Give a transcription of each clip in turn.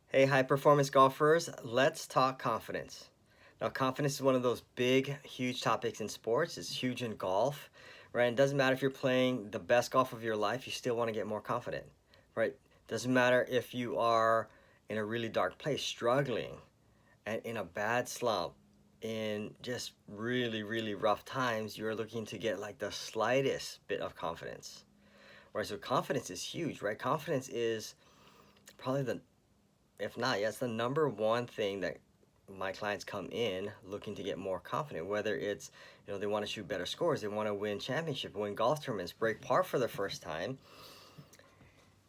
Hey, high performance golfers, let's talk confidence. Now, confidence is one of those big, huge topics in sports. It's huge in golf, right? And it doesn't matter if you're playing the best golf of your life, you still want to get more confident, right? Doesn't matter if you are in a really dark place, struggling, and in a bad slump, in just really, really rough times, you're looking to get like the slightest bit of confidence, right? So, confidence is huge, right? Confidence is probably the if not, yeah, it's the number one thing that my clients come in looking to get more confident. Whether it's, they want to shoot better scores, they want to win championship, win golf tournaments, break par for the first time.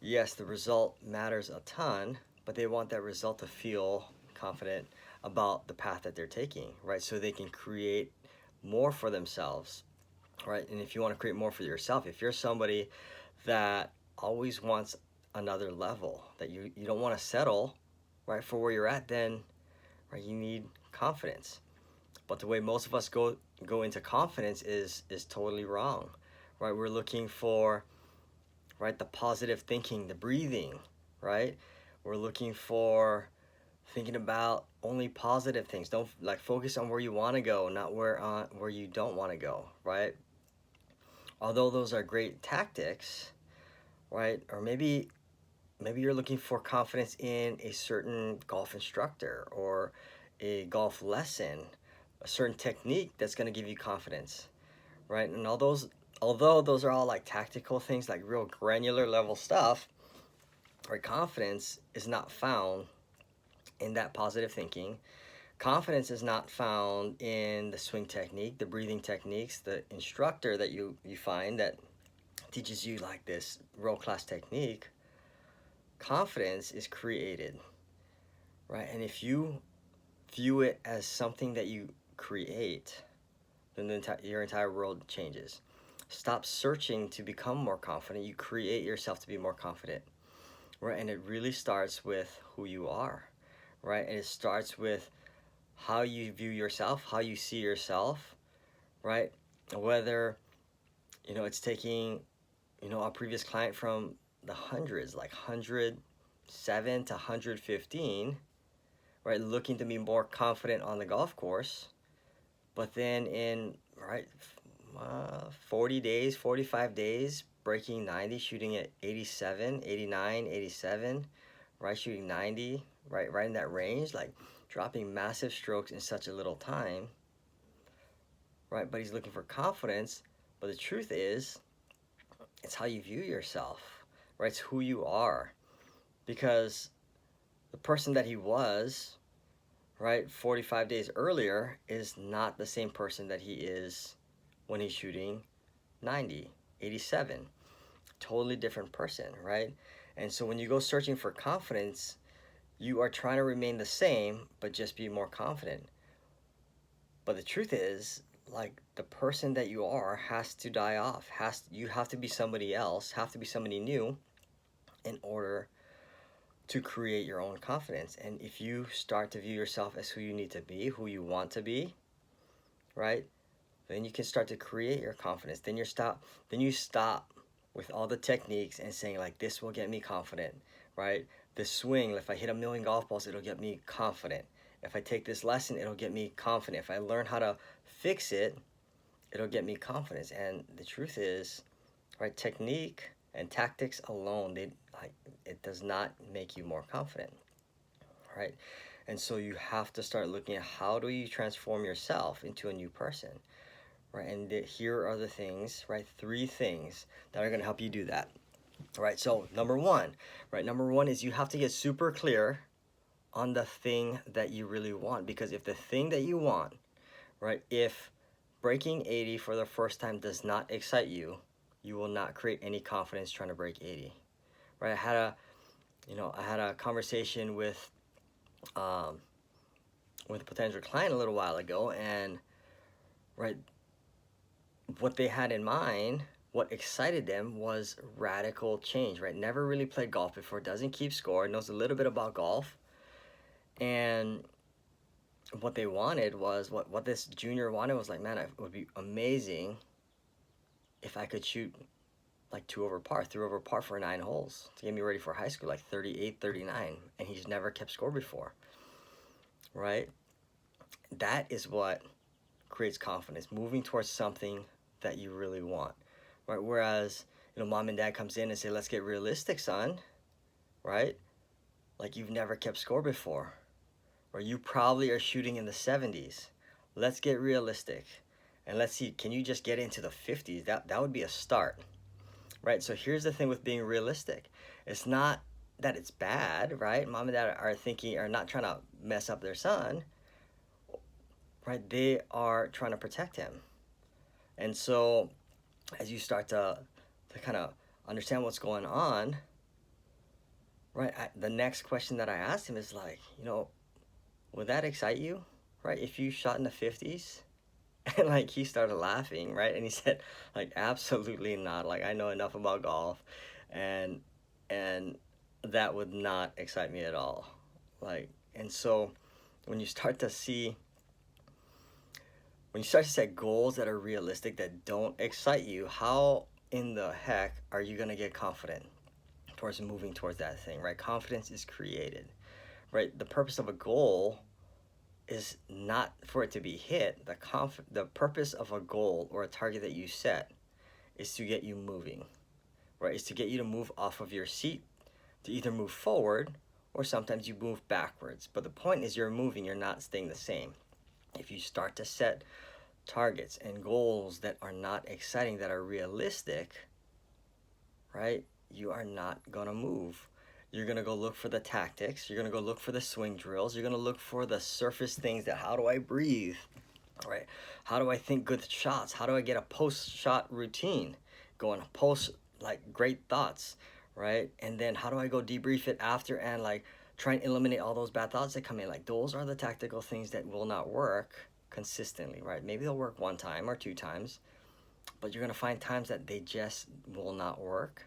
Yes, the result matters a ton, but they want that result to feel confident about the path that they're taking, right? So they can create more for themselves, right? And if you want to create more for yourself, if you're somebody that always wants another level, that you don't want to settle, right, for where you're at, then right, you need confidence. But the way most of us go into confidence is totally wrong, right? We're looking for right the positive thinking, the breathing, right? We're looking for thinking about only positive things. Don't like focus on where you want to go, not where you don't want to go, right? Although those are great tactics, right? Or maybe you're looking for confidence in a certain golf instructor or a golf lesson, a certain technique that's going to give you confidence, right? And although those are all like tactical things, like real granular level stuff, right? Confidence is not found in that positive thinking. Confidence is not found in the swing technique, the breathing techniques, the instructor that you find that teaches you like this world class technique. Confidence is created, right? And if you view it as something that you create, then your entire world changes. Stop searching to become more confident. You create yourself to be more confident, right? And it really starts with who you are, right? And it starts with how you view yourself, how you see yourself, right? Whether, it's taking, a previous client from the hundreds, like 107 to 115, right? Looking to be more confident on the golf course, but then in, right, 40 days, 45 days, breaking 90, shooting at 87, 89, 87, right, shooting 90, right in that range, like dropping massive strokes in such a little time, right? But he's looking for confidence. But the truth is, it's how you view yourself, right? It's who you are. Because the person that he was, right, 45 days earlier is not the same person that he is when he's shooting 90, 87. Totally different person, right? And so when you go searching for confidence, you are trying to remain the same, but just be more confident. But the truth is, like the person that you are has to die off. You have to be somebody else, have to be somebody new in order to create your own confidence. And if you start to view yourself as who you need to be, who you want to be, right? Then you can start to create your confidence. Then you stop with all the techniques and saying like this will get me confident, right? The swing, if I hit a million golf balls, it'll get me confident. If I take this lesson, it'll get me confident. If I learn how to fix it, it'll get me confidence. And the truth is, right, technique and tactics alone, it does not make you more confident, right? And so you have to start looking at how do you transform yourself into a new person, right? And here are the things, right? 3 things that are going to help you do that, right? So number one, right? Number one is you have to get super clear on the thing that you really want. Because if the thing that you want, right, if breaking 80 for the first time does not excite you, you will not create any confidence trying to break 80, right? I had a conversation um, with a potential client a little while ago, and right, what they had in mind, what excited them was radical change, right? Never really played golf before, doesn't keep score, knows a little bit about golf, and what they wanted was what this junior wanted was like, man, it would be amazing if I could shoot like 2 over par, 3 over par for 9 holes to get me ready for high school, like 38, 39, and he's never kept score before, right? That is what creates confidence, moving towards something that you really want, right? Whereas, mom and dad comes in and say, let's get realistic, son, right? Like, you've never kept score before, or you probably are shooting in the 70s. Let's get realistic, and let's see, can you just get into the 50s? That would be a start, right? So here's the thing with being realistic. It's not that it's bad, right? Mom and dad are not trying to mess up their son, right? They are trying to protect him. And so as you start to kind of understand what's going on, right, the next question that I asked him is like, would that excite you, right? If you shot in the 50s? And like he started laughing, right? And he said, like, absolutely not. Like, I know enough about golf, and that would not excite me at all. Like, and so when you start to set goals that are realistic, that don't excite you, how in the heck are you gonna get confident towards moving towards that thing, right? Confidence is created, right? The purpose of a goal is not for it to be hit. The purpose of a goal or a target that you set is to get you moving, right? Is to get you to move off of your seat, to either move forward or sometimes you move backwards. But the point is you're moving, you're not staying the same. If you start to set targets and goals that are not exciting, that are realistic, right? You are not gonna move. You're gonna go look for the tactics. You're gonna go look for the swing drills. You're gonna look for the surface things that, how do I breathe, right? How do I think good shots? How do I get a post-shot routine going, post, like, great thoughts, right? And then how do I go debrief it after and like try and eliminate all those bad thoughts that come in? Like, those are the tactical things that will not work consistently, right? Maybe they'll work 1 time or 2 times, but you're gonna find times that they just will not work.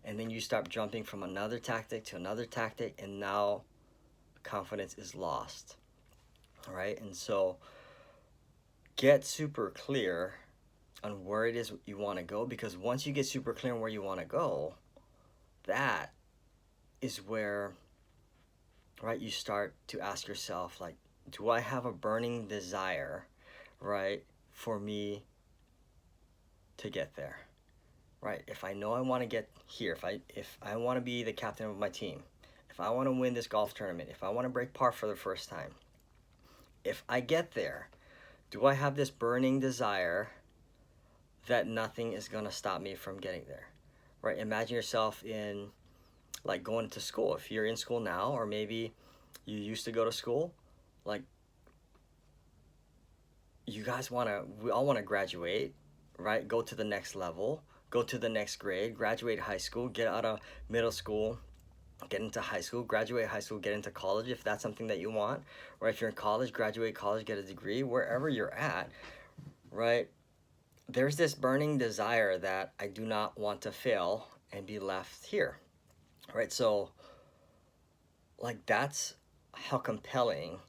And then you start jumping from another tactic to another tactic, and now confidence is lost, all right? And so get super clear on where it is you want to go, because once you get super clear on where you want to go, that is where, right, you start to ask yourself, like, do I have a burning desire, right, for me to get there? Right, if I know I want to get here, if I want to be the captain of my team, if I want to win this golf tournament, if I want to break par for the first time, if I get there, do I have this burning desire that nothing is going to stop me from getting there? Right, imagine yourself in, like, going to school. If you're in school now, or maybe you used to go to school, like, we all want to graduate, right? Go to the next level, go to the next grade, graduate high school, get out of middle school, get into high school, graduate high school, get into college if that's something that you want. Or if you're in college, graduate college, get a degree, wherever you're at, right? There's this burning desire that I do not want to fail and be left here, right? So, like, that's how compelling,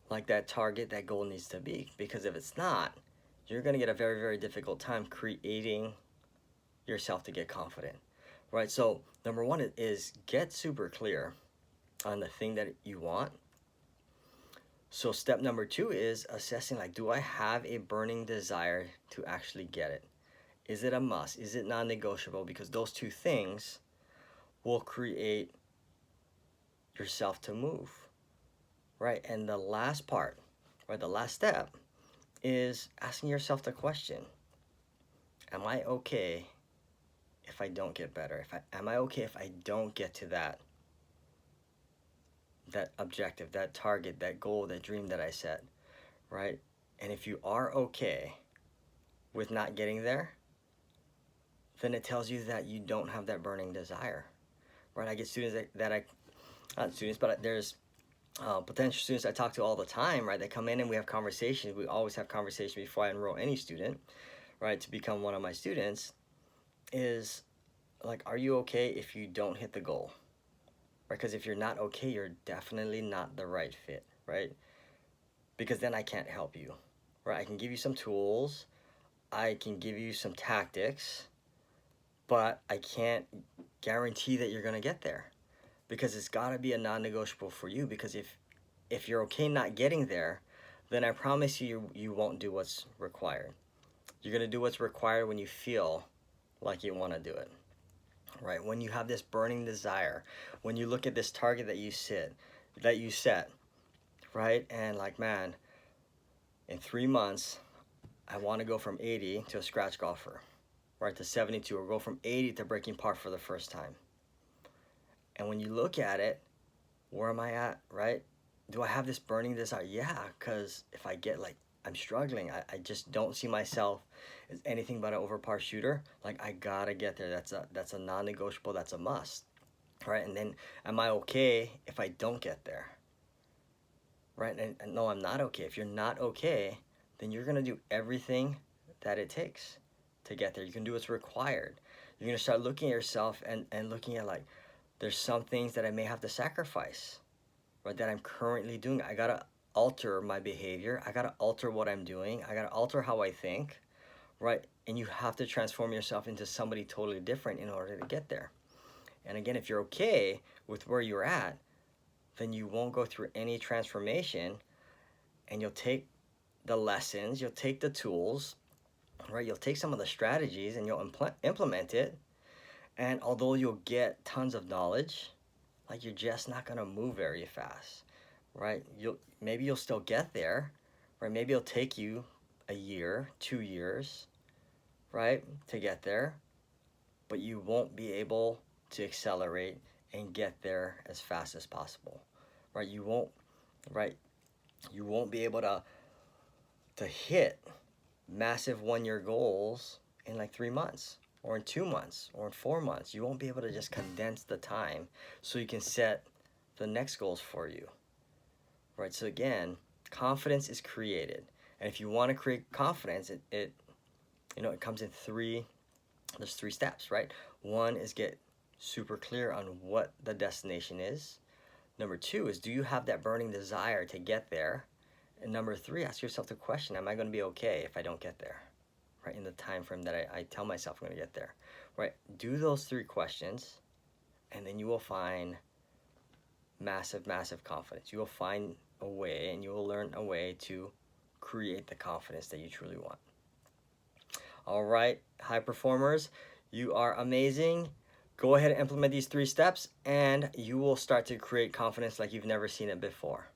like, that target, that goal needs to be. Because if it's not, you're going to get a very, very difficult time creating yourself to get confident, right? So number 1 is get super clear on the thing that you want. So step number 2 is assessing, like, do I have a burning desire to actually get it? Is it a must? Is it non-negotiable? Because those 2 things will create yourself to move, right? And the last part, right, the last step is asking yourself the question, am I okay if I don't get better? Am I okay if I don't get to that objective, that target, that goal, that dream that I set, right? And if you are okay with not getting there, then it tells you that you don't have that burning desire, right? I get students not students, but there's potential students I talk to all the time, right? They come in and we have conversations. We always have conversations before I enroll any student, right, to become one of my students. Is like, are you okay if you don't hit the goal? Right? Because if you're not okay, you're definitely not the right fit, right? Because then I can't help you, right? I can give you some tools, I can give you some tactics, but I can't guarantee that you're going to get there, because it's got to be a non-negotiable for you. Because if you're okay not getting there, then I promise you, you won't do what's required. You're going to do what's required when you feel like you want to do it, right? When you have this burning desire, when you look at this target that you set, right? And like, man, in 3 months, I want to go from 80 to a scratch golfer, right? To 72, or go from 80 to breaking par for the first time. And when you look at it, where am I at, right? Do I have this burning desire? Yeah, because if I get like, I'm struggling, I just don't see myself as anything but an over par shooter. Like, I gotta get there. That's a non-negotiable. That's a must, right? And then, am I okay if I don't get there, right? And no, I'm not okay. If you're not okay, then you're gonna do everything that it takes to get there. You can do what's required. You're gonna start looking at yourself and looking at, like, there's some things that I may have to sacrifice, right, that I'm currently doing. I gotta alter my behavior. I gotta alter what I'm doing. I gotta alter how I think, right? And you have to transform yourself into somebody totally different in order to get there. And again, if you're okay with where you're at, then you won't go through any transformation, and you'll take the lessons, you'll take the tools, right? You'll take some of the strategies and you'll implement it. And although you'll get tons of knowledge, like, you're just not gonna move very fast, right? Maybe you'll still get there, right? Maybe it'll take you a year, 2 years, right, to get there, but you won't be able to accelerate and get there as fast as possible, right? Right? You won't be able to hit massive 1 year goals in like 3 months, or in 2 months, or in 4 months. You won't be able to just condense the time so you can set the next goals for you, right? So again, confidence is created. And if you want to create confidence, it comes in there's 3 steps, right? One is get super clear on what the destination is. Number 2 is, do you have that burning desire to get there? And number 3, ask yourself the question, am I going to be okay if I don't get there, right, in the time frame that I tell myself I'm going to get there, right? Do those 3 questions, and then you will find massive, massive confidence. You will find a way, and you will learn a way to create the confidence that you truly want. All right, high performers, you are amazing. Go ahead and implement these 3 steps, and you will start to create confidence like you've never seen it before.